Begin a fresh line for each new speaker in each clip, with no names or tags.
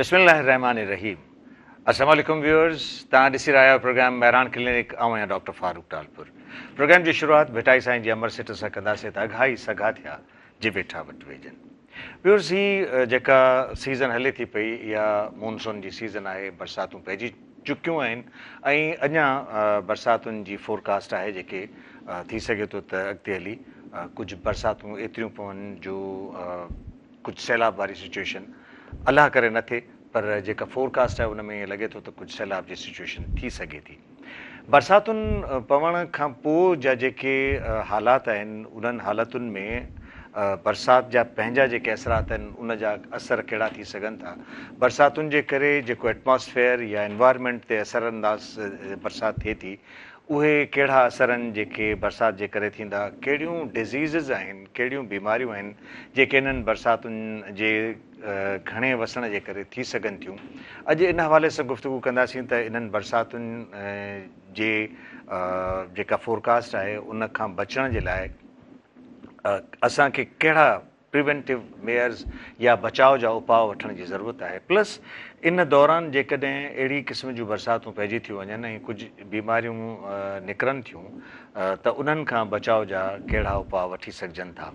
बिस्मिल्लाहिर्रहमानिर्रहीम। अस्सलाम वालेकुम व्यूअर्स, तव्हां ॾिसी रहिया आहियो प्रोग्राम मैरान क्लिनिक। आहियां डॉक्टर फारूक टालपुर। प्रोग्राम जी शुरूआत भिटाई साईं जी अमर सिट सां कंदासीं त अघाई सघा थिया जे वेठा वटि वेझनि। व्यूअर्स, ही जेका सीज़न हले थी पई इहा मॉनसून जी सीज़न आहे। बरसातूं पइजी चुकियूं आहिनि ऐं अञा बरसातुनि जी फोरकास्ट आहे जेके थी सघे थो त अॻिते हली कुझु बरसातूं एतिरियूं पवनि जो कुझु सैलाब वारी सिचुएशन अलाह करे न थिए, पर जेका फोरकास्ट आहे उन में ईअं लॻे थो त कुझु सैलाब जी सिचुएशन थी सघे थी। बरसातुनि पवण खां पोइ जा जेके हालात आहिनि उन्हनि हालतुनि में बरसाति जा पंहिंजा जेके असरात आहिनि उन जा असर कहिड़ा थी सघनि था। बरसातुनि जे करे जेको एटमॉस्फेयर या एनवायरमेंट ते असरअंदाज़ बरसाति थिए थी, उहे कहिड़ा असर आहिनि जेके बरसाति जे करे थींदा, कहिड़ियूं डिज़ीज़िस आहिनि, कहिड़ियूं बीमारियूं आहिनि जेके इन्हनि बरसातुनि जे घणे वसण जे करे थी सघनि थियूं। अॼु इन हवाले सां गुफ़्तगू कंदासीं त इन्हनि बरसातुनि जे जेका फोरकास्ट आहे उन खां बचण जे लाइ असांखे कहिड़ा प्रिवेंटिव मेयर्स या बचाव जा उपाउ वठण जी ज़रूरत आहे। प्लस इन दौरान जेकॾहिं अहिड़ी क़िस्म जूं बरसातूं पइजी थियूं वञनि ऐं कुझु बीमारियूं निकिरनि थियूं त उन्हनि खां बचाव जा कहिड़ा उपाउ वठी सघजनि था।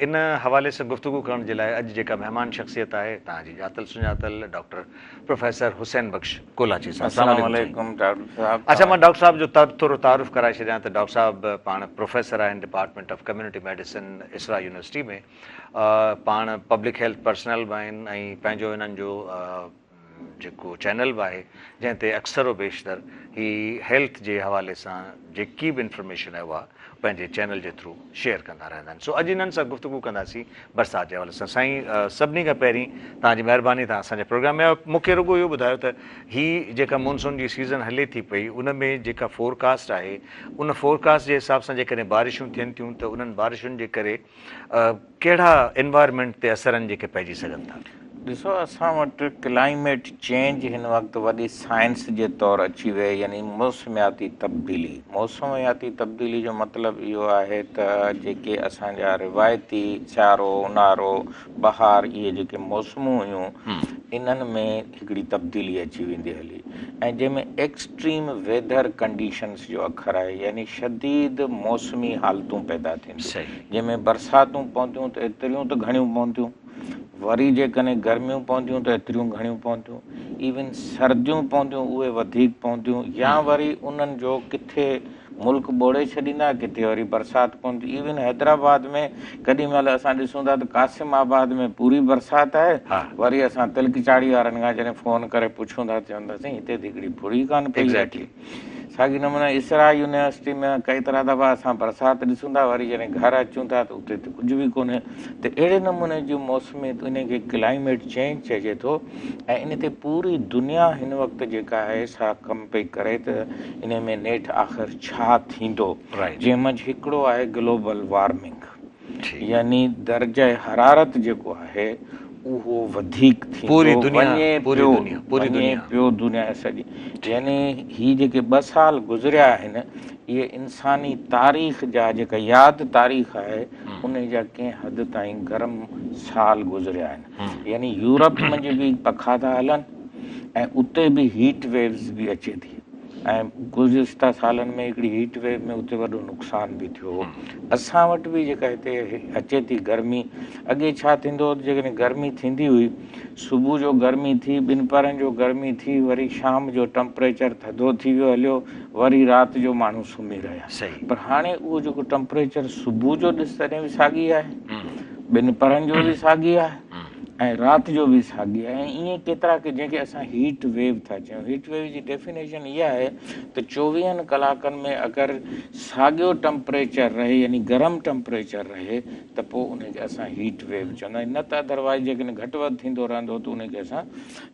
इन हवाले सां गुफ़्तगू करण जे लाइ अॼु जेका महिमान शख़्सियत आहे तव्हांजी ॼातल सुञातल डॉक्टर प्रोफेसर हुसैन बख्श कोलाची साहब।
अस्सलाम वालेकुम डॉक्टर साहब।
अच्छा, मां डॉक्टर साहब जो थोरो तारुफ़ कराए छॾियां त डॉक्टर साहब पाण प्रोफेसर आहिनि डिपार्टमेंट ऑफ कम्यूनिटी मेडिसिन इसरा यूनिवर्सिटी में। पाण पब्लिक हेल्थ पर्सनल बि आहिनि ऐं पंहिंजो इन्हनि जो जेको चैनल बि आहे जंहिं ते अक्सर बेशतर ही हेल्थ जे हवाले सां जेकी बि इंफॉर्मेशन आहे उहा पंहिंजे चैनल जे थ्रू शेयर कंदा रहंदा आहिनि। सो अॼु इन्हनि सां गुफ़्तगू कंदासीं बरसाति जे हवाले सां। साईं, सभिनी खां पहिरीं तव्हांजी महिरबानी तव्हां असांजे प्रोग्राम में मूंखे रुॻो इहो ॿुधायो त ही जेका मॉनसून जी सीज़न हले थी पई उन में जेका फोरकास्ट आहे उन फोरकास्ट जे हिसाब सां जेकॾहिं बारिशूं थियनि थियूं त उन्हनि बारिशुनि जे करे कहिड़ा एनवायरमेंट ते असरनि जेके पइजी सघनि था।
ॾिसो, असां वटि क्लाइमेट चेंज हिन वक़्तु वॾी साइंस जे तौरु अची वई, यानी मौसमियाती तब्दीली। मौसमियाती तब्दीली जो मतिलबु इहो आहे त जेके असांजा रिवायती सियारो, ऊन्हारो, बहार, इहे जेके मौसमूं हुयूं इन्हनि में हिकिड़ी तब्दीली अची वेंदी हली, ऐं जंहिंमें एक्सट्रीम वेदर कंडीशन्स जो अखर आहे, यानी शदीद मौसमी हालतूं पैदा थींदियूं, जंहिंमें बरसातूं पवंदियूं त एतिरियूं त घणियूं पवंदियूं, वरी जेकॾहिं गर्मियूं पवंदियूं त एतिरियूं घणियूं पवंदियूं, इवन सर्दियूं पवंदियूं उहे वधीक पवंदियूं, या वरी उन्हनि जो किथे मुल्क ॿोड़े छॾींदा, किथे वरी बरसाति पवंदी। इवन हैदराबाद में केॾी महिल असां ॾिसूं था त कासिमाबाद में पूरी बरसाति आहे, वरी असां तिलकचाड़ी वारनि खां जॾहिं फ़ोन करे पुछूं था चवंदासीं हिते त हिकिड़ी पूरी कान पई अचे। साॻी नमूने इसरा यूनिवर्सिटी में कई तरह दफ़ा असां बरसाति ॾिसूं था, वरी जॾहिं घर अचूं था त उते त कुझु बि कोन्हे। त अहिड़े नमूने जूं मौसमी इन खे क्लाइमेट चेंज चइजे थो, ऐं इन ते पूरी दुनिया हिन वक़्तु जेका आहे सा कमु पई करे त इन में नेठि आख़िर छा थींदो। जंहिं मंझि हिकिड़ो आहे ग्लोबल वार्मिंग, यानी दर्जे हरारत जेको आहे उहो वधीक थींदो वञे पियो दुनिया सॼी। यानी हीअ जेके 2 साल गुज़रिया आहिनि इहे इंसानी तारीख़ जा जेका यादि तारीख़ आहे उन जा कंहिं हद ताईं गरम साल गुज़रिया आहिनि। यानी यूरोप मंझि बि पखा था हलनि ऐं उते बि हीट वेव्स बि अचे थी, ऐं गुज़िश्ता सालनि में हिकिड़ी हीट वेव में उते वॾो नुक़सान बि थियो हो। असां वटि बि जेका हिते अचे थी गर्मी, अॻे छा थींदो हो जेकॾहिं गर्मी थींदी हुई, सुबुह जो गर्मी थी, 2 पहरनि जो गर्मी थी, वरी शाम जो टेम्परेचर थधो थी वियो हलियो, वरी राति जो माण्हू सुम्ही रहिया। पर हाणे उहो जेको टेम्परेचर सुबुह जो ॾिस तॾहिं बि साॻी आहे, 2 पहरनि जो बि साॻी आहे, ऐं राति जो बि साॻी आहे। ऐं ईअं केतिरा की जंहिंखे असां हीट वेव था चयूं। हीट वेव जी डेफिनेशन इहा आहे त 24 कलाकनि में अगरि साॻियो टेम्परेचर रहे, यानी गरम टेम्परेचर रहे, त पोइ उनखे असां हीट वेव चवंदा आहियूं। न त अदरवाइज़ जेकॾहिं घटि वधि थींदो रहंदो त उनखे असां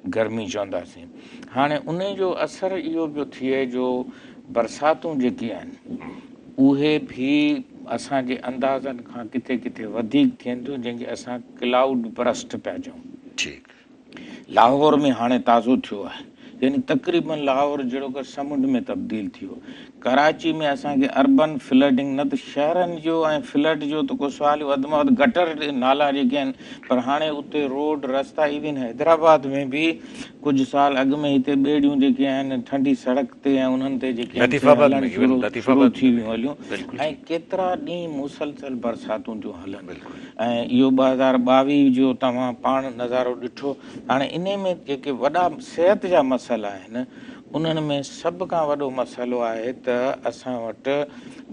गर्मी चवंदासीं। हाणे उन जो असरु इहो पियो थिए जो बरसातूं जेके आहिनि उहे बि असांजे अंदाज़नि खां किथे किथे वधीक थियनि थियूं, जंहिंखे असां क्लाउड बरस्ट पिया चऊं। लाहौर में हाणे ताज़ो थियो आहे, यानी तक़रीबन लाहौर जहिड़ो कि समुंड में तब्दील थी वियो। कराची में असांखे अर्बन फ्लडिंग न त शहरनि जो ऐं फ्लड जो त को सुवाल वधि में वधि गटर नाला जेके आहिनि, पर हाणे उते रोड रस्ता, इवन हैदराबाद में बि कुझु साल अॻु में हिते ॿेड़ियूं जेके आहिनि ठंडी सड़क ते ऐं उन्हनि ते जेके शुरू थी वियूं हलियूं, ऐं केतिरा ॾींहं मुसलसल बरसातूं थियूं हलनि। ऐं इहो 2022 जो तव्हां पाण नज़ारो ॾिठो। हाणे इन में जेके वॾा सिहत जा मसइला आहिनि, उन्हनि में सभ खां वॾो मसइलो आहे त असां वटि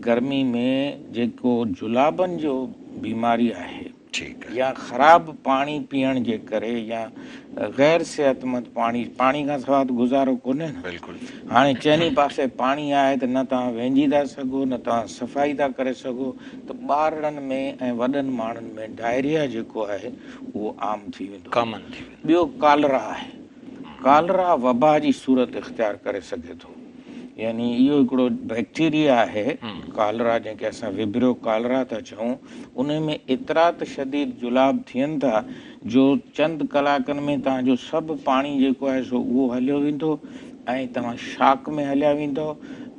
गर्मी में जेको जुलाबनि जो बीमारी आहे या ख़राबु पाणी पीअण जे करे या गैर सिहतमंद पाणी खां सवाइ गुज़ारो कोन्हे न। हाणे चइनी पासे पाणी आहे त न तव्हां वेंझी था सघो, न तव्हां सफ़ाई था करे सघो, त ॿारनि में ऐं वॾनि माण्हुनि में डायरिया जेको आहे उहो आम थी वेंदो। ॿियो कालरा आहे। कालरा वबा जी सूरत इख़्तियार करे सघे थो। यानी इहो हिकिड़ो बैक्टीरिया आहे कालरा, जंहिंखे असां विब्रियो कालरा था चऊं। उन में एतिरा त शदीद जुलाब थियनि था जो चंद कलाकनि में तव्हांजो सभु पाणी जेको आहे सो उहो हलियो वेंदो ऐं तव्हां शाक में हलिया वेंदो,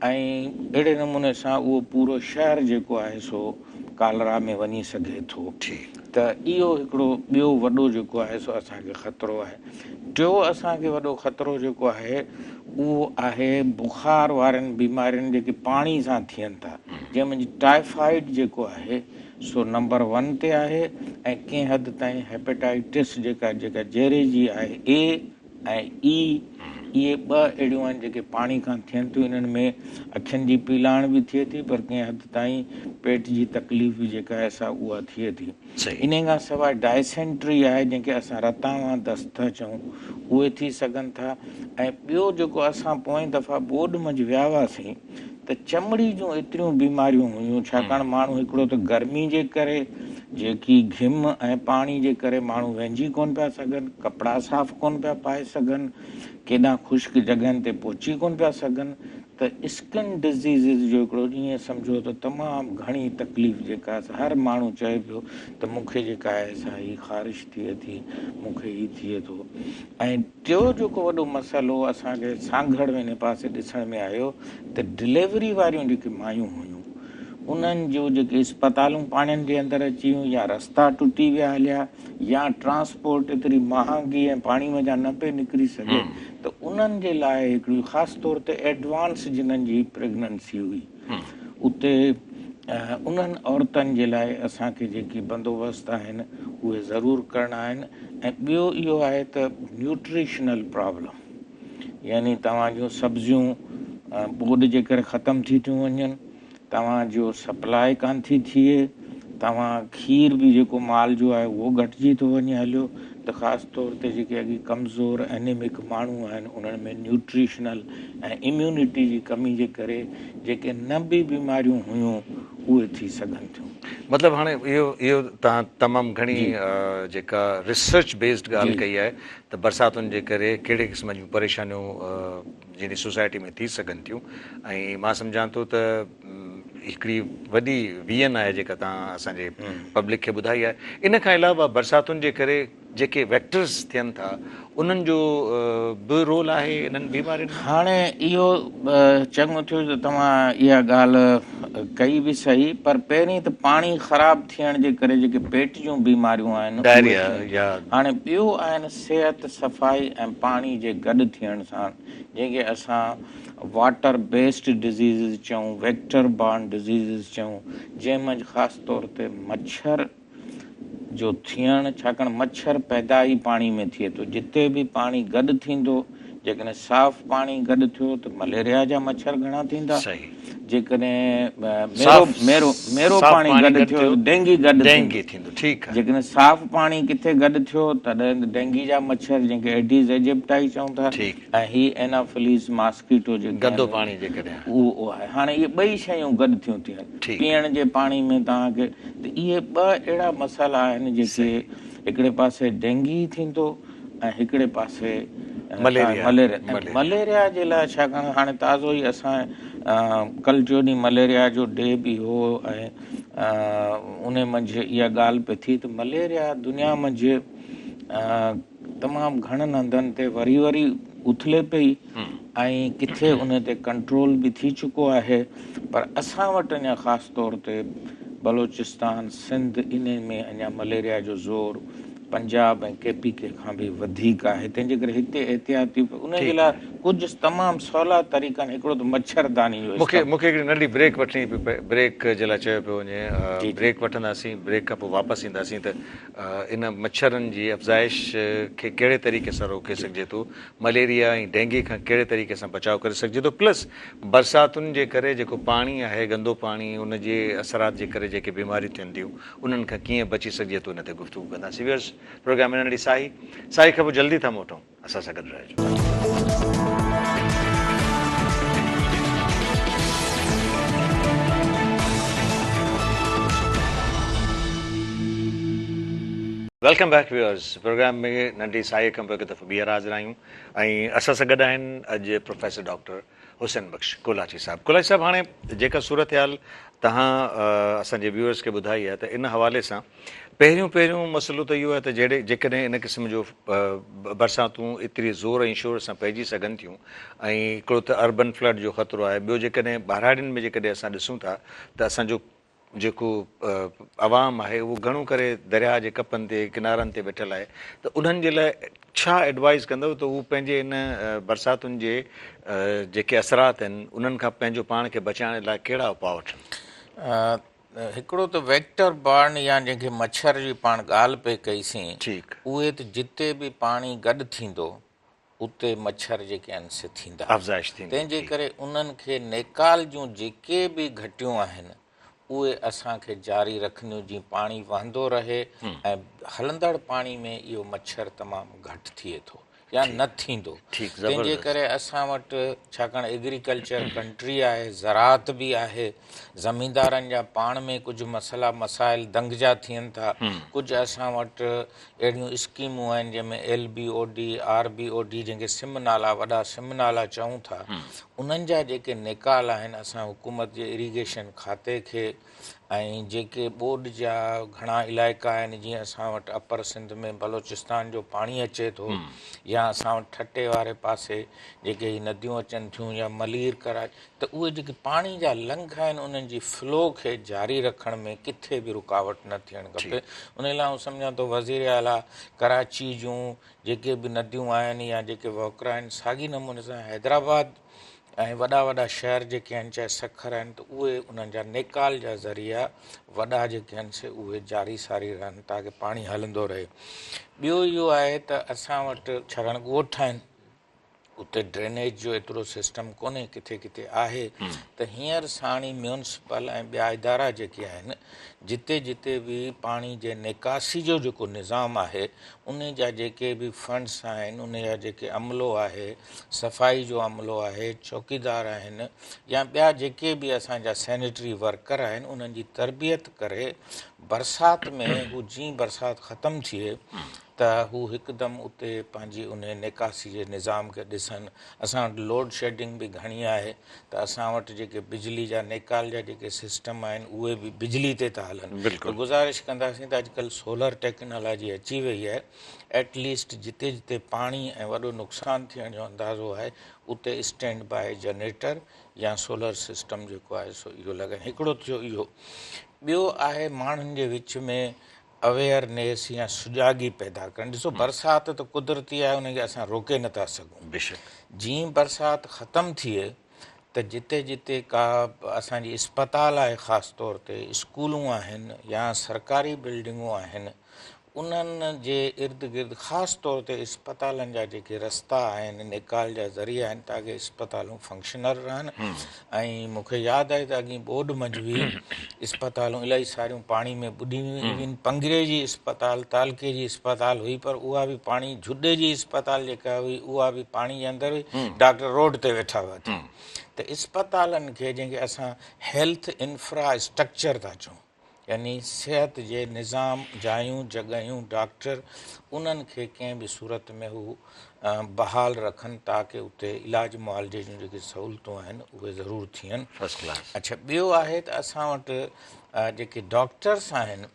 ऐं अहिड़े नमूने सां उहो पूरो शहर जेको आहे सो कालरा में वञी सघे थो। त इहो हिकिड़ो ॿियो वॾो जेको आहे सो असांखे ख़तरो आहे। टियों असांखे वॾो ख़तरो जेको आहे उहो आहे बुखार वारनि बीमारियुनि जेके पाणी सां थियनि था, जंहिंमें टाइफाइड जेको आहे सो नंबर 1 ते आहे, ऐं कंहिं हद ताईं हेपेटाइटिस जेका जहिड़े जी आहे ए ऐं ई, इहे 2 अहिड़ियूं आहिनि जेके पाणी खां थियनि थियूं। इन्हनि में अखियुनि जी पीलाण बि थिए थी, पर कंहिं हद ताईं पेट जी तकलीफ़ बि जेका आहे सा उहा थिए थी। इन खां सवाइ डायसेंट्री आहे, जंहिंखे असां रतावा दस्त चऊं, उहे थी सघनि था। ऐं ॿियो जेको असां पोइ दफ़ा बोर्ड मंझि विया हुआसीं त चमड़ी जूं एतिरियूं बीमारियूं हुयूं, छाकाणि माण्हू हिकिड़ो त गर्मी जे करे जेकी घिम ऐं पाणी जे करे माण्हू वेंझी कोन पिया सघनि, कपिड़ा साफ़ कोन पिया पाए सघनि, केॾां ख़ुश्क जॻहियुनि ते पहुची कोन पिया सघनि, त स्किन डिज़ीज़िस जो हिकिड़ो ईअं सम्झो त तमामु घणी तकलीफ़ जेका हर माण्हू चए पियो त मूंखे जेका आहे सा ही ख़ारिश थिए थी, मूंखे ही थिए थो। ऐं टियों जेको वॾो मसइलो असांखे सांघड़ में हिन पासे ॾिसण में आयो त डिलीवरी वारियूं जेके मायूं हुयूं, उन्हनि जो जेके इस्पतालूं पाणियुनि जे अंदरि अची वियूं, या रस्ता टुटी विया हलिया, या ट्रांसपोर्ट एतिरी महांगी ऐं पाणी में जा न पे निकिरी सघे, त उन्हनि जे लाइ हिकिड़ी ख़ासि तौर ते एडवांस जिन्हनि जी प्रेगनेंसी हुई, उते उन्हनि औरतुनि जे लाइ असांखे जेकी बंदोबस्त आहिनि उहे ज़रूरु करणा आहिनि। ऐं ॿियो इहो आहे त न्यूट्रिशनल प्रॉब्लम, यानी तव्हांजो सब्जियूं बोड जे करे ख़तमु थी थियूं वञनि, तव्हांजो सप्लाई कान थी थिए, तव्हां खीर बि जेको माल जो आहे उहो घटिजी थो वञे हलियो, त ख़ासि तौर ते जेके अॻे कमज़ोर एनेमिक माण्हू आहिनि उन्हनि में न्यूट्रिशनल ऐं इम्यूनिटी जी कमी जे करे जेके न बि बीमारियूं हुयूं उहे थी सघनि थियूं।
मतिलबु हाणे इहो तव्हां तमामु घणी जेका रिसर्च बेस्ड ॻाल्हि कई आहे त बरसातुनि जे करे कहिड़े क़िस्म जूं परेशानियूं जहिड़ी सोसाइटी में थी सघनि थियूं, ऐं मां सम्झां थो त हिकिड़ी वॾी वियन आहे जेका तव्हां असांजे पब्लिक खे ॿुधाई आहे। इन खां अलावा बरसातुनि जे करे जेके वेक्टर्स थियनि था उन्हनि जो बि रोल आहे इन्हनि बीमारियुनि में?
हाणे इहो चङो थियो त तव्हां इहा ॻाल्हि कई बि सही, पर पहिरीं त पाणी ख़राबु थियण जे करे जेके पेट जूं बीमारियूं आहिनि, हाणे ॿियो आहिनि सिहत सफ़ाई ऐं पाणी जे गॾु थियण सां, जंहिंखे असां वाटर बेस्ड डिज़ीज़िस चऊं, वेक्टर बॉर्न डिज़ीज़िस चऊं, जंहिंमें ख़ासि तौर ते मच्छर जो थियणु, छाकाणि मच्छर पैदाई पाणी में थिए थो। जिते बि पाणी गॾु थींदो, जेकॾहिं साफ़ पाणी गॾु थियो त मलेरिया जा मच्छर घणा थींदा, जेकॾहिं मेरो पाणी गॾु थियो डेंगी गॾु थींदो, जेकॾहिं साफ़ पाणी किथे गॾु थियो तॾहिं डेंगी जा मच्छर जंहिंखे एडीज़ एजिप्टाई चऊं था, ऐं ही एनाफिलिस मॉस्किटो जेको
पाणी
उहो आहे। हाणे इहे ॿई शयूं गॾु थियूं थियनि पीअण जे पाणी में तव्हांखे, त इहे 2 अहिड़ा मसाला आहिनि जेके हिकिड़े पासे डेंगी थींदो ऐं हिकिड़े पासे मलेरिया जे लाइ, छाकाणि हाणे ताज़ो ई असां कल्ह जो ॾींहुं मलेरिया जो डे बि हो, ऐं उन मंझि इहा ॻाल्हि पई थी त मलेरिया दुनिया मंझि तमामु घणनि हंधनि ते वरी उथले पई ऐं किथे उन ते कंट्रोल बि थी चुको आहे। पर असां वटि अञा ख़ासि तौर ते बलोचिस्तान सिंध इन में अञा मलेरिया जो ज़ोर पंजाब ऐं KPK खां बि वधीक आहे। तंहिंजे करे हिते एहतियाती उन जे लाइ कुझु तमामु सवला तरीक़ा आहिनि। हिकिड़ो त मच्छरदानी जो
मूंखे हिकिड़ी नंढी ब्रेक वठणी पई पए। ब्रेक जे लाइ चयो पियो वञे, ब्रेक वठंदासीं, ब्रेक खां पोइ वापसि ईंदासीं त इन मच्छरनि जी अफ़ज़ाइश खे कहिड़े तरीक़े सां रोके सघिजे थो, मलेरिया ऐं डेंगी खां कहिड़े तरीक़े सां बचाव करे सघिजे थो, प्लस बरसातुनि जे करे जेको पाणी आहे गंदो पाणी उन जे असरात जे करे जेके बीमारियूं थियनि थियूं उन्हनि खां कीअं बची सघिजे थो, इन ते गुफ़्तगू कंदासीं। व्यूअर्स, प्रोग्राम में नंढी साई खां पोइ जल्दी था मोटूं, असां सां गॾु रहिजो। वेलकम बैक व्यूअर्स, प्रोग्राम में नंढी साई खां पोइ हिकु दफ़ो ॿीहर हाज़िर आहियूं ऐं असां सां गॾु आहिनि अॼु प्रोफेसर डॉक्टर हुसैन बख्श कोलाची साहिबु। कोलाची साहिबु, हाणे जेका सूरत हाल तव्हां असांजे व्यूअर्स खे ॿुधाई आहे, त इन हवाले सां पहिरियों मसइलो त इहो आहे त जेकॾहिं इन क़िस्म जो बरसातूं एतिरी ज़ोर ऐं शोर सां पइजी सघनि थियूं ऐं हिकिड़ो त अर्बन फ्लड जो ख़तरो आहे, ॿियो जेकॾहिं ॿारहाड़ियुनि में जेकॾहिं असां ॾिसूं था त असांजो जेको अवाम आहे उहो घणो करे दरिया जे कपनि ते किनारनि ते वेठल आहे, त उन्हनि जे लाइ छा एडवाइस कंदव त उहो पंहिंजे इन बरसातुनि जे जेके असरात आहिनि उन्हनि खां पंहिंजो पाण खे बचाइण लाइ कहिड़ा उपाउ वठनि?
हिकिड़ो त वेक्टर बर्न या जंहिंखे मच्छर जी पाण ॻाल्हि पे कईसीं, उहे त जिते बि पाणी गॾु थींदो उते मच्छर जेके आहिनि से थींदा,
अफ़ज़ाइश थींदी।
तंहिंजे करे उन्हनि खे नेकाल जूं जेके बि घटियूं आहिनि उहे असांखे जारी रखंदियूं, जीअं पाणी वहंदो रहे ऐं हलंदड़ पाणी में इहो मच्छर तमामु घटि थिए थो या न थींदो। तंहिंजे करे असां वटि, छाकाणि एग्रीकल्चर कंट्री आहे, ज़राअत बि आहे, ज़मींदारनि जा पाण में कुझु मसइला मसाइल दंग जा थियनि था, कुझु असां वटि अहिड़ियूं स्कीमूं आहिनि जंहिंमें LBOD RBOD जंहिंखे सिम नाला, वॾा सिम नाला चऊं था, उन्हनि जा जेके निकाल आहिनि असां हुकूमत जे इरीगेशन खाते खे ऐं जेके ॿोॾ जा घणा इलाइक़ा आहिनि, जीअं असां वटि अपर सिंध में बलोचिस्तान जो पाणी अचे थो, या असां वटि ठटे वारे पासे जेके ही नदियूं अचनि थियूं, या मलीर कराची, त उहे जेके पाणी जा लंघ आहिनि उन्हनि जी फ्लो खे जारी रखण में किथे बि रुकावट न थियणु खपे। उन लाइ आउं सम्झां थो वज़ीर आला कराची जूं जेके बि नदियूं आहिनि या जेके वहुकरा आहिनि, साॻी नमूने सां हैदराबाद ऐं वॾा शहर जेके आहिनि, चाहे सखर आहिनि, त उहे उन्हनि जा नेकाल जा ज़रिया वॾा जेके आहिनि से उहे जारी सारी रहनि ताकी पाणी हलंदो रहे। ॿियो इहो आहे त असां वटि छाकाणि ॻोठ आहिनि, उते ड्रेनेज जो एतिरो सिस्टम कोन्हे, किथे किथे आहे, त हींअर साणी म्यूनिसिपल ऐं ॿिया इदारा जेके आहिनि, जिते जिते बि पाणी जे निकासी जो जेको निज़ाम आहे, उन जा जेके बि फंड्स आहिनि, उन जा जेके अमलो आहे, सफ़ाई जो अमलो आहे, चौकीदार आहिनि, या ॿिया जेके बि असांजा सैनिटरी वर्कर आहिनि, उन्हनि जी तरबियत करे बरसाति में हू जीअं बरसाति ख़तमु थिए त हू हिकदमि उते पंहिंजी उन निकासी जे निज़ाम खे ॾिसनि। असां वटि लोड शेडिंग बि घणी आहे, त असां वटि जेके बिजली जा निकाल जा जेके सिस्टम आहिनि उहे बि बिजली ते था हलनि। त गुज़ारिश कंदासीं त अॼुकल्ह सोलर टेक्नोलॉजी अची वई आहे, एटलीस्ट जिते जिते पाणी ऐं वॾो नुक़सानु थियण जो अंदाज़ो आहे उते स्टैंड बाय जनरेटर या सोलर सिस्टम जेको आहे सो इहो लॻाइनि। हिकिड़ो थियो इहो। ॿियो आहे माण्हुनि जे विच में अवेयरनेस या सुजागी पैदा करणु। ॾिसो, बरसाति त कुदरती आहे, उनखे असां रोके नथा सघूं। जीअं बरसाति ख़तमु थिए त जिते जिते का असांजी इस्पताल आहे, ख़ासि तौर ते स्कूलूं आहिनि या सरकारी बिल्डिंगूं आहिनि, उन्हनि जे इर्द गिर्द ख़ासि तौर ते इस्पतालनि जा जेके रस्ता आहिनि, निकाल जा ज़रिया आहिनि, ताकी इस्पतालूं फंक्शनल रहनि। ऐं मूंखे यादि आहे त अॻी ॿोॾ मंझि इस्पतालूं इलाही सारियूं पाणी में ॿुॾी वियूं। इवन पंगरे जी इस्पताल, तालके जी इस्पताल हुई, पर उहा बि पाणी, झुॾे जी इस्पताल जेका हुई उहा बि पाणी जे अंदरि हुई, डॉक्टर रोड ते वेठा हुआ। त इस्पतालनि खे, जंहिंखे असां हेल्थ इंफ्रास्ट्रक्चर था चऊं, यानी सिहत जे निज़ाम, जायूं, जॻहियूं, डॉक्टर, उन्हनि खे कंहिं बि सूरत में हू बहाल रखनि ताकी उते इलाज मुआलजे जूं जेके सहूलियतूं आहिनि उहे ज़रूरु थियनि। अच्छा, ॿियो आहे त असां वटि जेके डॉक्टर्स आहिनि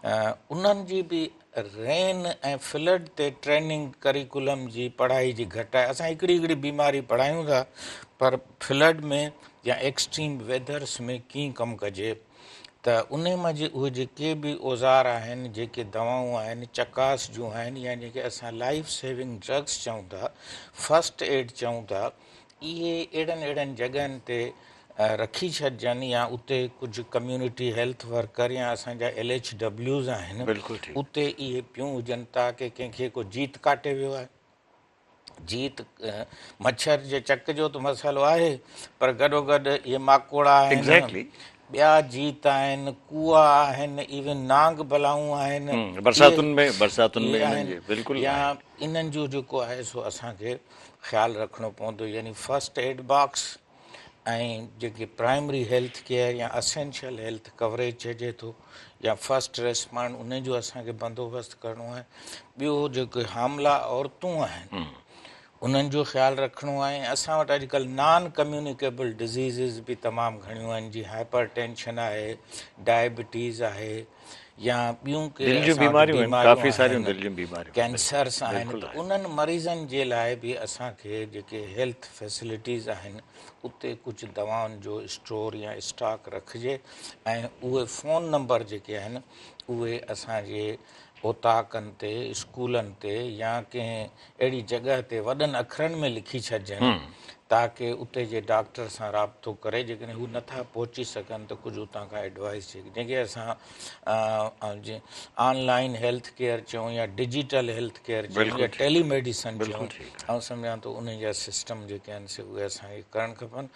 उन्हनि जी बि रेन ऐं फ्लड ते ट्रेनिंग करिकुलम जी पढ़ाई जी घटि आहे। असां हिकिड़ी बीमारी पढ़ायूं था, पर फ्लड में या एक्सट्रीम वेदर्स में कीअं कमु कजे, त उन मां उहे जेके बि औज़ार आहिनि, जेके दवाऊं आहिनि चकास जूं आहिनि, या जेके असां लाइफ सेविंग ड्रग्स चऊं था, फस्ट एड चऊं था, इहे अहिड़नि जॻहियुनि ते रखी छॾिजनि, या उते कुझु कम्यूनिटी हेल्थ वर्कर या असांजा LHWs आहिनि,
बिल्कुलु ठीकु।
उते इहे पियूं हुजनि, ताकी कंहिंखे को जीत काटे वियो आहे। जीत मच्छर जे चक जो त मसालो आहे, पर गॾोगॾु इहे माकोड़ा आहिनि,
एग्ज़ैक्टली
ॿिया जीत आहिनि, कुआ आहिनि, इवन नांग बलाऊं आहिनि,
बरसातुनि में
इहे
इन्हनि
आहिनि,
जे बिल्कुलु
या
आहे।
इन्हनि जो जेको आहे सो असांखे ख़्यालु रखिणो पवंदो। यानी फस्ट एड बॉक्स ऐं जेके प्राइमरी हेल्थ केयर या असेंशियल हेल्थ कवरेज चइजे थो, या फस्ट रेस्पॉन्ड, उन जो असांखे बंदोबस्तु करिणो आहे। ॿियो जेके हामला औरतूं आहिनि उन्हनि जो ख़्यालु रखिणो आहे। ऐं असां वटि अॼुकल्ह नॉन कम्यूनिकेबल डिज़ीज़िस बि तमामु घणियूं आहिनि, जीअं हाइपर टेंशन आहे, डायबिटीज़ आहे, या ॿियूं के
दिलि जूं
असां वटि
बीमारियूं आहिनि,
बीमारियूं
काफ़ी सारियूं
आहिनि,
दिलि जूं बीमारियूं
कैंसर्स आहिनि।
बिल्कुलु
त
आहे।
उन्हनि मरीज़नि जे लाइ बि असांखे जेके हेल्थ फैसिलिटीज़ आहिनि, उते कुझु दवाउनि जो स्टोर या स्टॉक रखिजे, ऐं उहे फ़ोन नंबर जेके आहिनि उहे असांजे ओताकनि ते, स्कूलनि ते, या कंहिं अहिड़ी जॻह ते वॾनि अखरनि में लिखी छॾिजनि, ताकी उते जे डॉक्टर सां राब्तो करे, जेकॾहिं हू नथा पहुची सघनि त कुझु उतां खां एडवाइस जेके असां जीअं ऑनलाइन हेल्थ केयर चऊं, या डिजिटल हेल्थ केयर चऊं,
बिल्कुलु
या
ठीकु,
टेलीमेडिसन
बिल्कुलु
चऊं,
ठीकु।
ऐं सम्झां थो उन जा सिस्टम जेके आहिनि से उहे असांखे करणु खपनि।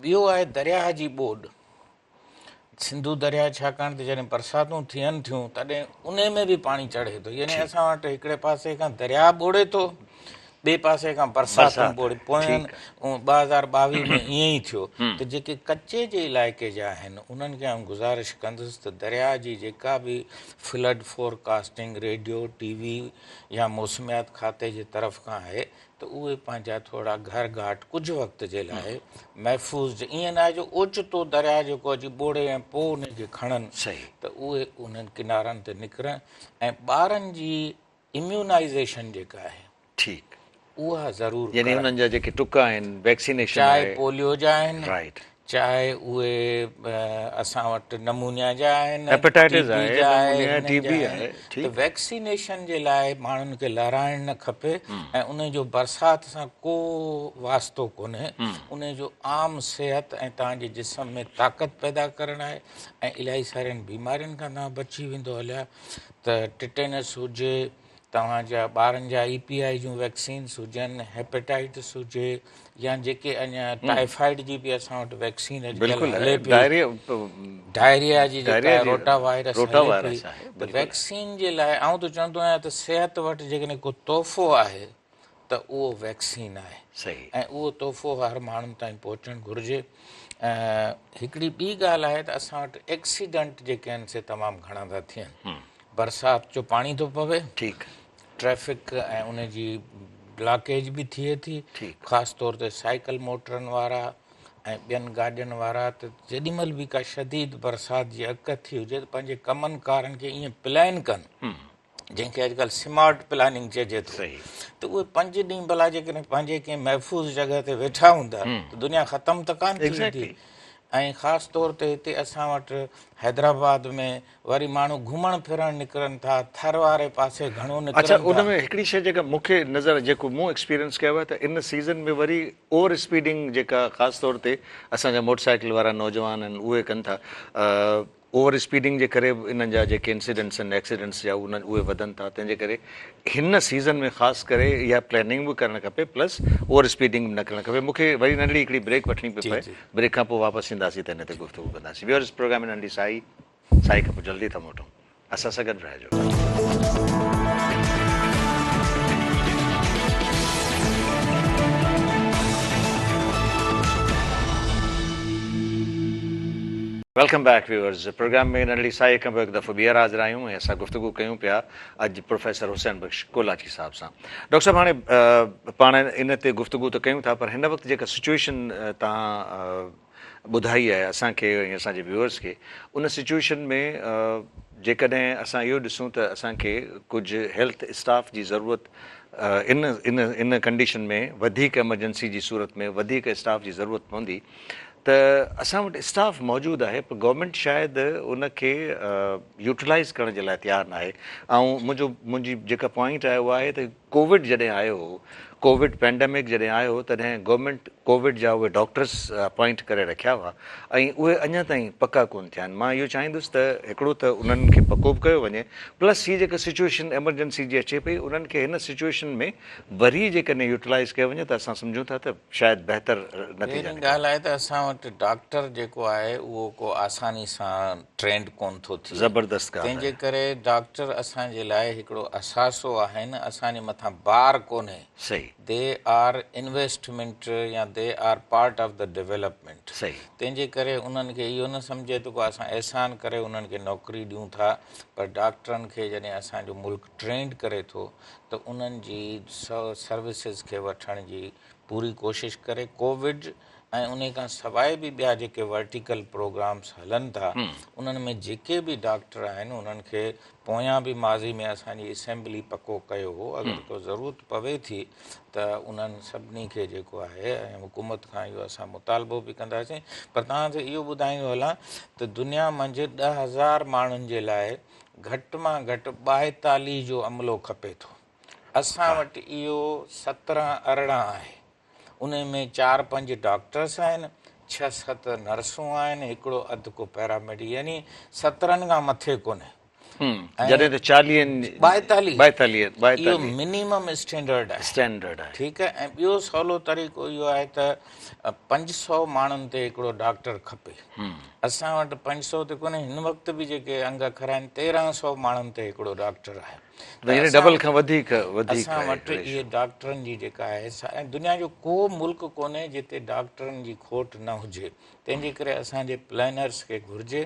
ॿियो आहे दरिया जी ॿोॾि, सिंधू दरिया, छाकाणि त जॾहिं बरसातूं थियनि थियूं तॾहिं उन में बि पाणी चढ़े थो। यानी असां वटि हिकिड़े पासे खां दरिया ॿोड़े थो, ॿिए पासे खां बरसातूं ॿोड़े। पोयनि
ठीकु
2022 में ईअं ई थियो। त जेके कचे जे इलाइक़े जा आहिनि उन्हनि खे आउं गुज़ारिश कंदुसि त दरिया जी जेका बि फ्लड फोरकास्टिंग रेडियो TV या मौसमियात खाते जे तरफ़ खां आहे, त उहे पंहिंजा थोरा घर घाट कुझु वक़्त जे लाइ महफ़ूज़, ईअं न आहे जो ओचितो दरिया जेको अची ॿोड़े ऐं पोइ उनखे खणनि,
सही।
त उहे उन्हनि किनारनि ते निकिरनि। ऐं ॿारनि जी इम्यूनाइज़ेशन जेका आहे
ठीकु,
उहा ज़रूरु
यानी
करनि,
उन्हनि जा जेके टुक आहिनि, वैक्सीनेशन
चाहे
आहे,
पोलियो जा आहिनि,
राइट,
चाहे उहे असां वटि नमूनिया जा आहिनि,
हेपेटाइटिस
TB
आहे,
जा आहे,
नमूनिया
हिननि जा
TB
आहिनि।
आहे,
त
ठीकु।
वैक्सीनेशन जे लाइ माण्हुनि खे लहाराइणु न खपे, ऐं उन जो बरसाति सां को वास्तो कोन्हे। उन जो आम सिहत ऐं तव्हांजे जिस्म में ताक़त पैदा करणु आहे, ऐं इलाही सारियुनि बीमारियुनि खां तव्हां बची वेंदो हलिया। त टिटेनस हुजे, तव्हांजा ॿारनि जा EPI जूं वैक्सीन्स हुजनि, हेपेटाइटिस हुजे, या जेके अञा टाइफाइड जी बि असां वटि वैक्सीन अॼुकल्ह
बिल्कुलु
हले
आहे,
पई, डायरिया जी जेका
डायरिया
आहे
जी
रोटा वायरस
रोटा
हले पई।
वायरस आहे,
त
बिल्कुलु आहे।
वैक्सीन जे लाइ आउं त चवंदो आहियां त सिहत वटि जेकॾहिं को तोहफ़ो आहे त उहो वैक्सीन आहे,
सही,
ऐं उहो तोहफ़ो हर माण्हुनि ताईं पहुचणु घुरिजे। हिकिड़ी ॿी ॻाल्हि आहे त असां वटि एक्सीडेंट जेके आहिनि से तमामु घणा था थियनि। बरसाति जो पाणी थो पवे,
ठीकु,
ट्रैफ़िक ऐं उन जी ब्लॉकेज बि थिए थी,
ठीकु,
ख़ासि तौर ते साइकिल मोटरनि वारा ऐं ॿियनि गाॾियुनि वारा। त जेॾीमहिल बि का शदीद बरसाति जी अक थी हुजे त पंहिंजे कमनि कारनि खे ईअं प्लान कनि, जंहिंखे अॼुकल्ह स्मार्ट प्लानिंग चइजे थो।
सही,
त उहे 5 ॾींहं भला जेकॾहिं पंहिंजे कंहिं महफ़ूज़ जॻह ते वेठा हूंदा त दुनिया ख़तमु त कान थी वेंदी।
एग्ज़ैक्टली।
ऐं ख़ासि तौर ते हिते असां वटि हैदराबाद में वरी माण्हू घुमणु फिरणु निकिरनि था, थर वारे पासे घणो
अच्छा,
निकिरनि था।
उन में हिकिड़ी शइ जेका मूंखे नज़र, जेको मूं एक्सपीरियंस कयो आहे, त इन सीज़न में वरी ओवर स्पीडिंग जेका ख़ासि तौर ते असांजा मोटरसाइकिल वारा नौजवान आहिनि उहे कनि था, ओवर स्पीडिंग जे करे इन्हनि जा जेके इंसिडेंट्स आहिनि, एक्सीडेंट्स जा उहे वधनि था। तंहिंजे करे हिन सीज़न में ख़ासि करे इहा प्लैनिंग बि करणु खपे, प्लस ओवर स्पीडिंग बि न करणु खपे। मूंखे वरी नंढड़ी हिकिड़ी ब्रेक वठणी पई
जी
पए,
जी
ब्रेक खां पोइ वापसि ईंदासीं त हिन ते गुफ़्तगू कंदासीं। व्यूअर्स, प्रोग्राम में नंढी साई खां पोइ जल्दी था मोटूं, असां सां गॾु रहिजो। वेलकम बैक व्यूअर्स, प्रोग्राम में नंढड़ी साई खां पोइ हिकु दफ़ो ॿीहर हाज़िर आहियूं ऐं असां गुफ़्तगू कयूं पिया अॼु प्रोफेसर हुसैन बख़्श कोलाची साहिब सां। डॉक्टर साहिब, हाणे पाण इन ते गुफ़्तगू त कयूं था, पर हिन वक़्तु जेका सिचुएशन तव्हां ॿुधाई आहे असांखे ऐं असांजे व्यूअर्स खे, उन सिचुएशन में जेकॾहिं असां इहो ॾिसूं त असांखे कुझु हेल्थ स्टाफ जी ज़रूरत इन इन इन कंडीशन में वधीक एमरजेंसी जी सूरत में वधीक स्टाफ जी ज़रूरत पवंदी, त असां वटि स्टाफ मौजूदु आहे, पर गवर्नमेंट शायदि उनखे यूटिलाइज़ करण जे लाइ तयारु न आहे। ऐं मुंहिंजी जेका पॉइंट आहे उहा आहे त कोविड जॾहिं आयो हो, कोविड पैंडेमिक जॾहिं आयो, तॾहिं गवर्नमेंट कोविड जा उहे डॉक्टर्स अपॉइंट करे रखिया हुआ ऐं उहे अञा ताईं पका कोन थिया आहिनि। मां इहो चाहींदुसि त हिकिड़ो त उन्हनि खे पको बि कयो वञे, प्लस हीअ जेका सिचुएशन एमरजेंसी जी अचे पई, उन्हनि खे हिन सिचुएशन में वरी जेकॾहिं यूटिलाइज़ कयो वञे त असां सम्झूं था त शायदि बहितर नतीजा
पहिरीं ॻाल्हि आहे त असां वटि डॉक्टर जेको आहे उहो को आसानी सां ट्रेंड कोन थो थिए,
ज़बरदस्त ॻाल्हि
तंहिंजे करे डॉक्टर असांजे लाइ हिकिड़ो असासो आहिनि, असांजे मथां बार कोन्हे।
सही,
दे आर इन्वेस्टमेंट या they are part of the development.
सही,
तंहिंजे करे उन्हनि खे इहो न सम्झे थो को असां अहसान करे उन्हनि खे नौकरी ॾियूं था, पर डॉक्टरनि खे जॾहिं असांजो मुल्क ट्रेंड करे थो त उन्हनि जी सर्विसिस खे वठण जी पूरी कोशिशि करे। कोविड ऐं उन खां सवाइ बि ॿिया जेके वर्टिकल प्रोग्राम्स हलनि था, उन्हनि में जेके बि डॉक्टर आहिनि उन्हनि खे पोयां बि माज़ी में असांजी असेंबली पको कयो हो, अगरि को ज़रूरत पवे थी त उन्हनि सभिनी खे जेको आहे ऐं हुकूमत खां इहो असां मुतालबो बि कंदासीं। पर तव्हांखे इहो ॿुधाईंदो हलां त दुनिया मंझि 10,000 माण्हुनि जे लाइ घटि मां घटि 42 जो अमलो खपे थो। असां वटि इहो 17-18 आहे। उन में 4-5 डॉक्टर्स आहिनि, 6-7 नर्सूं आहिनि, हिकिड़ो अधु को पैरामेडिक, यानी 17 खां मथे कोन्हे।
जॾहिं त 42
इहो मिनिमम स्टैंडर्ड आहे।
स्टैंडर्ड आहे,
ठीकु आहे। ऐं ॿियो सवलो तरीक़ो इहो आहे त 500 माण्हुनि ते हिकिड़ो डॉक्टर खपे। असां वटि 500 ते कोन्हे, हिन वक़्तु बि जेके अंग अखर आहिनि 1300 माण्हुनि ते हिकिड़ो डॉक्टर आहे।
डबल खां वधीक
असां वटि इहे डॉक्टरनि जी जेका आहे, ऐं दुनिया जो को मुल्क कोन्हे जिते डॉक्टरनि जी खोट न हुजे। तंहिंजे करे असांजे प्लैनर्स खे घुरिजे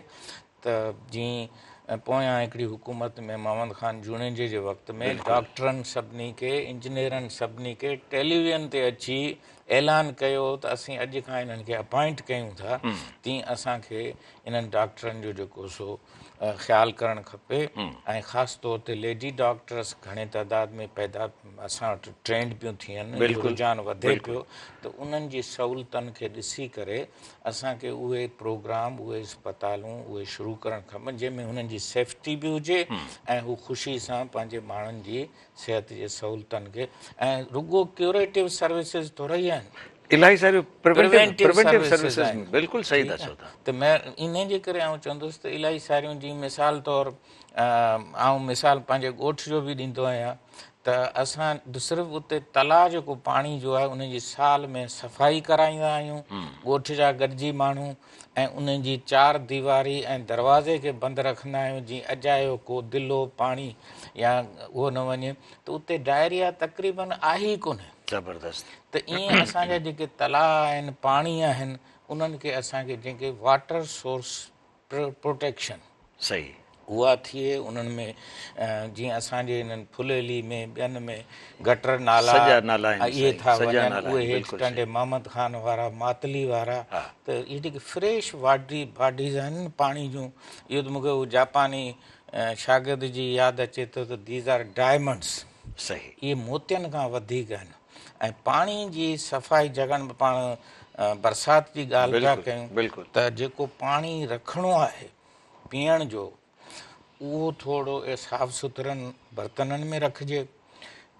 त जीअं पोयां हिकिड़ी हुकूमत में मोहम्मद ख़ान जूनेजे जे वक़्त में डॉक्टरनि सभिनी खे, इंजीनियरनि सभिनी खे टेलीविज़न ते अची ऐलान कयो त असीं अॼु खां इन्हनि खे अपॉइंट कयूं था, तीअं असांखे इन्हनि डॉक्टरनि जो जेको सो ख़्यालु करणु खपे। ऐं ख़ासि तौर ते लेडी डॉक्टर्स घणे तइदाद में पैदा असां वटि ट्रेंड पियूं थियनि, रुझान वधे पियो, त उन्हनि जी सहूलियतुनि खे ॾिसी करे असांखे उहे प्रोग्राम, उहे अस्पतालूं उहे शुरू करणु खपनि जंहिंमें हुननि जी सेफ्टी बि हुजे ऐं हू ख़ुशी सां पंहिंजे माण्हुनि जी सिहत जे सहूलियतुनि खे, ऐं रुॻो क्यूरेटिव सर्विसिस थोरा ई आहिनि,
इलाही सारियूं
प्रिवेंटिव
सर्विसिस
आहिनि।
बिल्कुलु सही था चओ था।
त इन जे करे आउं चवंदुसि त इलाही सारियूं, जीअं मिसाल तौरु आउं मिसाल पंहिंजे ॻोठ जो बि ॾींदो आहियां त असां सिर्फ़ु उते तलाउ जेको पाणी जो आहे उनजी साल में सफ़ाई कराईंदा आहियूं, ॻोठ जा गॾिजी माण्हू, ऐं उन जी 4 दीवारी ऐं दरवाज़े खे बंदि रखंदा आहियूं, जीअं अजायो को दिलो पाणी या उहो न वञे, त उते डायरिया तक़रीबन आहे ई कोन्हे।
ज़बरदस्त।
त ईअं असांजा जेके तलाउ आहिनि, पाणी आहिनि, उन्हनि खे असांखे जेके वाटर सोर्स प्रोटेक्शन
सही
उहा थिए। उन्हनि में जीअं असांजे हिननि फुलेली में ॿियनि में गटर नाला इहे था वञनि, उहे हेठि टंडे मोहम्मद ख़ान वारा, मातली वारा, त इहे जेके फ्रेश बॉडीज़ आहिनि पाणी जूं, इहो त मूंखे उहो जापानी शागिर्द जी यादि अचे थो त दीज़ आर डायमंड्स।
सही,
इहे मोतियनि खां वधीक आहिनि। ऐं पाणी जी सफ़ाई जॻहनि में पाण बरसाति जी ॻाल्हि पिया कयूं त जेको पाणी रखिणो आहे पीअण जो, उहो थोरो साफ़ु सुथरनि बर्तननि में रखिजे।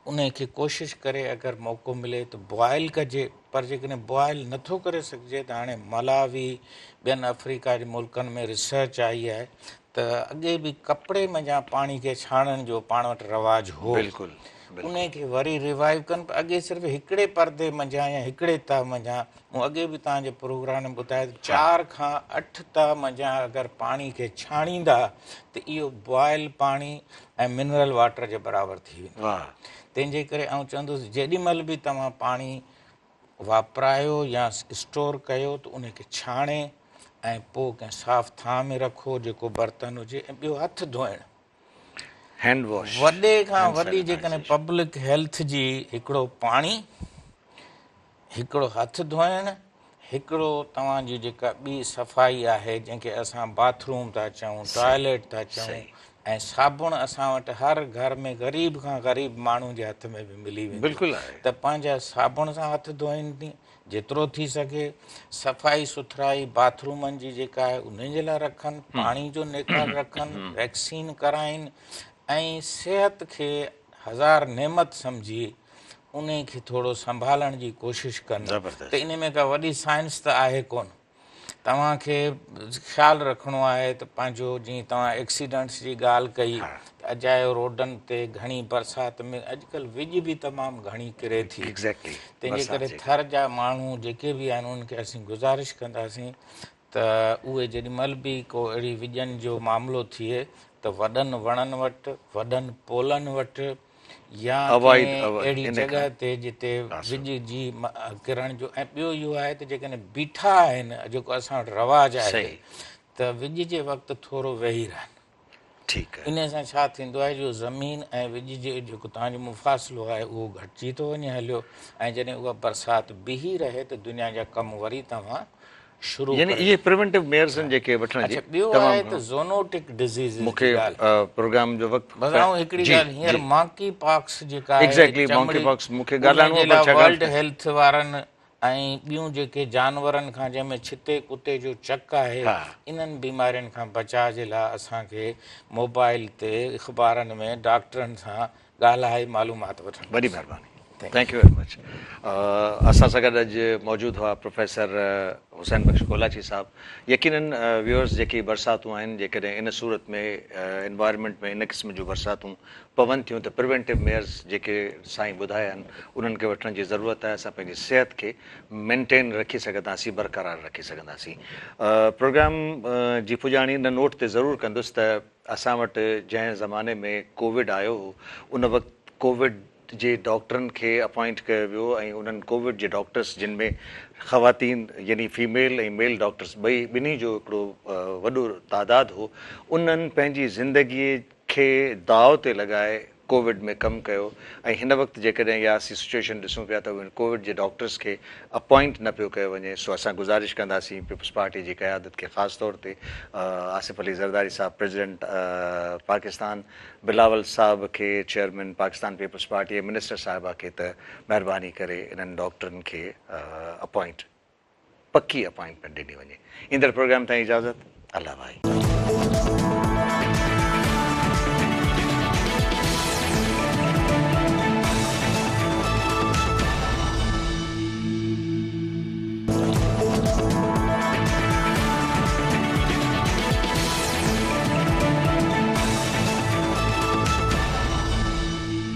उन खे कोशिशि करे अगरि मौक़ो मिले त बॉइल कजे, पर जेकॾहिं बॉइल नथो करे सघिजे त हाणे मलावी ॿियनि अफ्रीका जे मुल्कनि में रिसर्च आई आहे त अॻे बि कपिड़े मंझां पाणी खे छाणण जो पाण वटि रवाजु हो, उन खे वरी रिवाइव कनि। अॻे सिर्फ़ु हिकिड़े परदे मंझां या हिकिड़े ताह मंझां, मूं अॻे बि तव्हांजे प्रोग्राम में ॿुधायो, 4 खां 8 ताह मंझां अगरि पाणी खे छाणींदा त इहो बॉइल पाणी ऐं मिनरल वाटर जे बराबरि थी वेंदो। तंहिंजे करे आउं चवंदुसि जेॾी महिल बि तव्हां पाणी वापरायो या स्टोर कयो त उन खे छाणे ऐं पोइ कंहिं साफ़ु थांह में रखो जेको बर्तन हुजे। ऐं ॿियो हथु धोइणु,
हैंड वॉश,
वॾे खां वॾी जेकॾहिं पब्लिक हेल्थ जी हिकिड़ो पाणी, हिकिड़ो हथु धोइणु, हिकिड़ो तव्हांजी जेका ॿी सफ़ाई आहे जंहिंखे असां बाथरूम था चऊं, टॉयलेट था चऊं, ऐं साबुण असां वटि हर घर में ग़रीब खां ग़रीब माण्हू जे हथ में बि मिली वेंदी,
बिल्कुलु आहे।
त पंहिंजा साबुण सां हथ धोइनि थी, जेतिरो थी सघे सफ़ाई सुथराई बाथरूमनि जी जेका आहे उन जे लाइ रखनि, पाणी जो निखार रखनि, वैक्सीन कराइनि ऐं सिहत खे हज़ार नेमत सम्झी उन खे थोरो संभालण जी कोशिशि कनि।
ज़बरदस्त।
त इन में का वॾी साइंस त आहे कोन। तव्हांखे ख़्यालु रखिणो आहे त पंहिंजो जीअं तव्हां एक्सीडेंट्स जी ॻाल्हि कई, अजायो रोडनि ते घणी बरसाति में अॼुकल्ह विझ बि तमामु घणी किरे थी।
एग्ज़ैक्टली।
तंहिंजे करे थर जा माण्हू जेके बि आहिनि उन्हनि खे असीं गुज़ारिश कंदासीं त उहे जेॾीमहिल बि को अहिड़ी विझनि जो मामिलो थिए त वॾनि वणनि वटि, वॾनि पोलनि वटि या अहिड़ी जॻह ते जिते विझ जी किरण जो। ऐं ॿियो इहो आहे त जेकॾहिं बीठा आहिनि, जेको असां वटि रवाजु आहे त विझ जे वक़्तु थोरो वेही रहनि।
ठीकु आहे।
इन सां छा थींदो आहे जो ज़मीन ऐं विझ जे जेको तव्हांजो मुफ़ासिलो आहे उहो घटिजी थो वञे हलियो, ऐं जॾहिं उहा बरसाति बीही रहे त दुनिया जा कम वरी तव्हां शुरू
यानी इहे प्रिवेंटिव मेयर्स आहिनि जेके वठण जी।
ॿियो आहे त ज़ोनोटिक डिज़ीज़
मूंखे प्रोग्राम जो वक़्तु
ॿुधाऊं हिकिड़ी ॻाल्हि, हींअर मॉन्की पॉक्स जेका आहे
एग्ज़ैक्टली मॉन्की पॉक्स मूंखे ॻाल्हाइणो आहे, पर
वर्ल्ड हेल्थ वारनि ऐं ॿियूं जेके जानवरनि खां जंहिंमें छिते कुते जो चक आहे, इन्हनि बीमारियुनि खां बचाव जे लाइ असांखे मोबाइल ते अख़बारनि में डॉक्टरनि सां ॻाल्हाए मालूमात वठनि।
वॾी महिरबानी, थैंक यू वेरी मच। असां सां गॾु अॼु मौजूदु हुआ प्रोफेसर हुसैन बख्श कोलाची साहब। यकीनन व्यूअर्स जेकी बरसातूं आहिनि, जेकॾहिं इन सूरत में एनवायरनमेंट में इन क़िस्म जूं बरसातूं पवनि थियूं त प्रिवेंटिव मेयर्स जेके साईं ॿुधाया आहिनि उन्हनि खे वठण जी ज़रूरत आहे। असां पंहिंजी सिहत खे मेंटेन रखी सघंदासीं, बरक़रार रखी सघंदासीं। प्रोग्राम जी पुॼाणी इन नोट ते ज़रूरु कंदुसि त असां वटि जंहिं ज़माने में कोविड आयो हो उन वक़्तु कोविड जे डॉक्टरनि खे अपॉइंट कयो वियो ऐं उन्हनि कोविड जे डॉक्टर्स जिन में ख़वातीन यानी फीमेल ऐं मेल डॉक्टर्स ॿिन्ही जो हिकिड़ो वॾो तादादु हो, उन्हनि पंहिंजी ज़िंदगीअ खे दाव ते लॻाए कोविड में कमु कयो। ऐं हिन वक़्तु जेकॾहिं इहा असीं सिचुएशन ॾिसूं पिया त उन कोविड जे डॉक्टर्स खे अपॉइंट न पियो कयो वञे। सो असां गुज़ारिश कंदासीं पीपल्स पार्टी जी क़यादत खे, ख़ासि तौर ते आसिफ़ अली ज़रदारी साहब प्रेसिडेंट पाकिस्तान, बिलावल साहब खे chairman Pakistan peoples party, minister साहिबा खे त महिरबानी करे इन्हनि डॉक्टरनि खे पक्की अपॉइंटमेंट ॾिनी वञे। ईंदड़ प्रोग्राम ताईं इजाज़त। अल्लाह भाई।